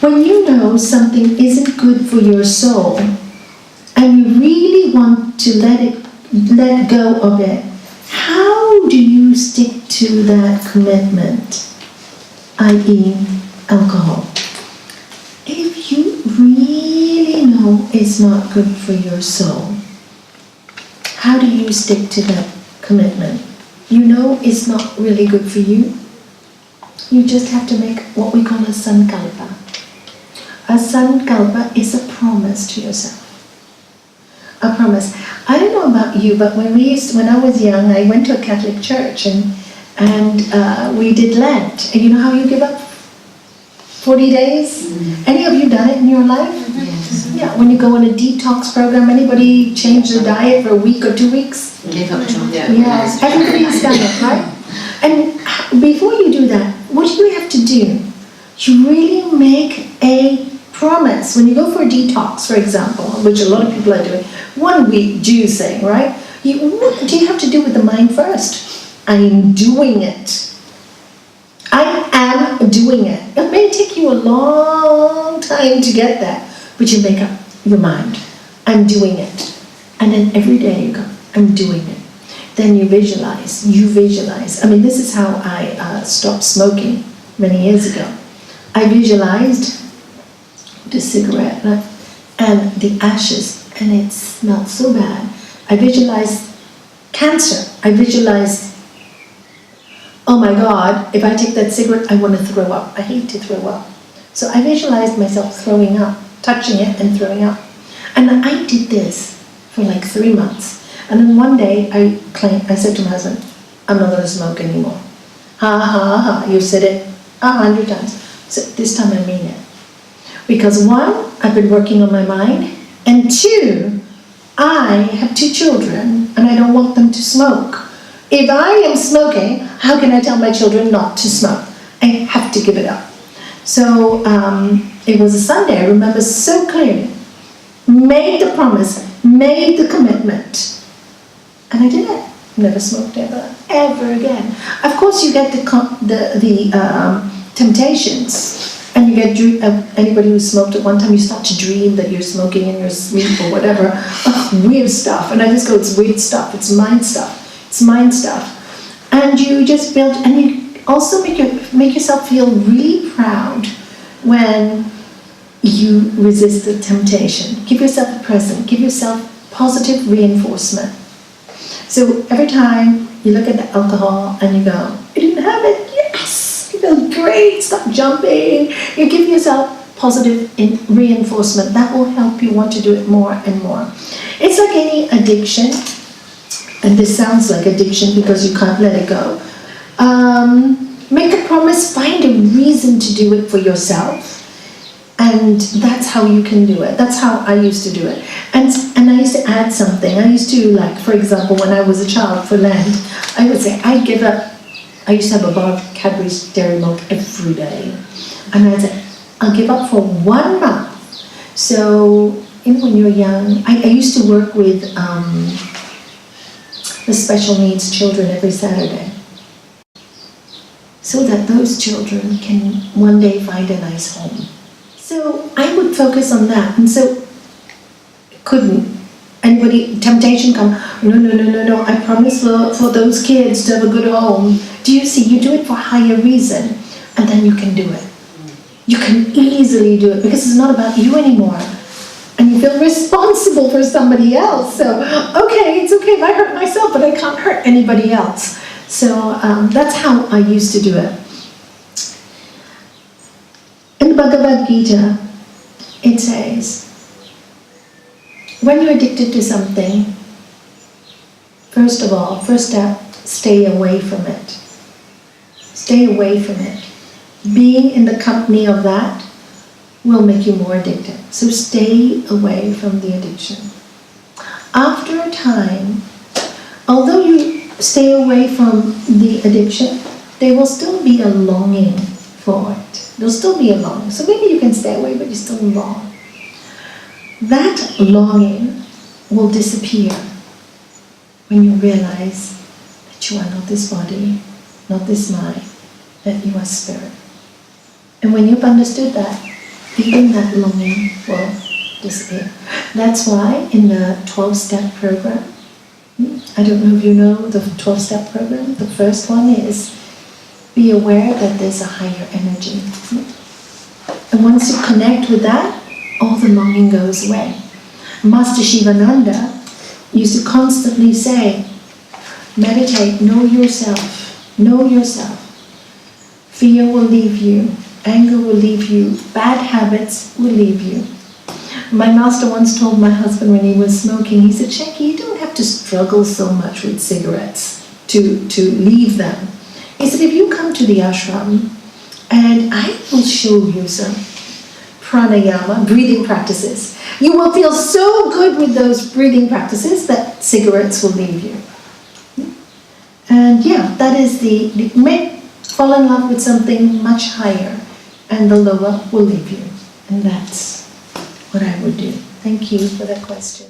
When you know something isn't good for your soul, and you really want to let go of it, how do you stick to that commitment, i.e. alcohol? If you really know it's not good for your soul, how do you stick to that commitment? You know it's not really good for you. You just have to make what we call a sankalpa. A sankalpa is a promise to yourself. A promise. I don't know about you, but when I was young, I went to a Catholic church and we did Lent. And you know how you give up 40 days? Any of you done it in your life? Yes. Yeah, when you go on a detox program, anybody change their diet for a week or 2 weeks? Gave up chocolate. Yes, everybody's done it, right? And before you do that, what do you have to do? You really make a promise. When you go for a detox, for example, which a lot of people are doing, 1 week juicing, right? What do you have to do with the mind first? I'm doing it. I am doing it. It may take you a long time to get there, but you make up your mind. I'm doing it. And then every day you go, I'm doing it. Then you visualize. I mean, this is how I stopped smoking many years ago. I visualized the cigarette and the ashes, and it smelled so bad. I visualized cancer. I visualized, oh my God, if I take that cigarette, I want to throw up. I hate to throw up. So I visualized myself throwing up, touching it and throwing up. And I did this for like 3 months. And then one day I said to my husband, I'm not going to smoke anymore. Ha ha ha, you said it 100 times. So this time I mean it. Because 1, I've been working on my mind, and 2, I have 2 children and I don't want them to smoke. If I am smoking, how can I tell my children not to smoke? I have to give it up. So it was a Sunday, I remember so clearly. Made the promise, made the commitment. And I did it. Never smoked ever again. Of course you get the temptations. And you get, anybody who smoked at one time, you start to dream that you're smoking in your sleep or whatever. Weird stuff. And I just go, it's weird stuff. It's mind stuff. It's mind stuff. And you just build, and you also make yourself feel really proud when you resist the temptation. Give yourself a present. Give yourself positive reinforcement. So every time you look at the alcohol and you go, you didn't have it, yes, you feel great, stop jumping. You give yourself positive reinforcement. That will help you want to do it more and more. It's like any addiction, and this sounds like addiction because you can't let it go. Make a promise, find a reason to do it for yourself. And that's how you can do it. That's how I used to do it. And I used to add something. I used to, like, for example, when I was a child for Lent, I would say, I give up. I used to have a bar of Cadbury's Dairy Milk every day. And I'd say, I'll give up for 1 month. So, when you're young, I used to work with the special needs children every Saturday. So that those children can one day find a nice home. So I would focus on that, and so couldn't anybody, temptation come, no, I promise for those kids to have a good home. Do you see, you do it for higher reason, and then you can do it. You can easily do it, because it's not about you anymore. And you feel responsible for somebody else. So, okay, it's okay if I hurt myself, but I can't hurt anybody else. So that's how I used to do it. In the Bhagavad Gita, it says, when you're addicted to something, first of all, first step, stay away from it. Stay away from it. Being in the company of that will make you more addicted. So stay away from the addiction. After a time, although you stay away from the addiction, there will still be a longing for it. There'll still be a longing. So maybe you can stay away, but you still long. That longing will disappear when you realize that you are not this body, not this mind, that you are spirit. And when you've understood that, even that longing will disappear. That's why in the 12-step program, I don't know if you know the 12-step program, the first one is be aware that there's a higher energy. And once you connect with that, all the longing goes away. Master Shivananda used to constantly say, meditate, know yourself, know yourself. Fear will leave you, anger will leave you, bad habits will leave you. My master once told my husband when he was smoking, he said, Shanky, you don't have to struggle so much with cigarettes to leave them. He said, if you come to the ashram and I will show you some pranayama, breathing practices, you will feel so good with those breathing practices that cigarettes will leave you. And yeah, that is fall in love with something much higher and the lower will leave you. And that's what I would do. Thank you for that question.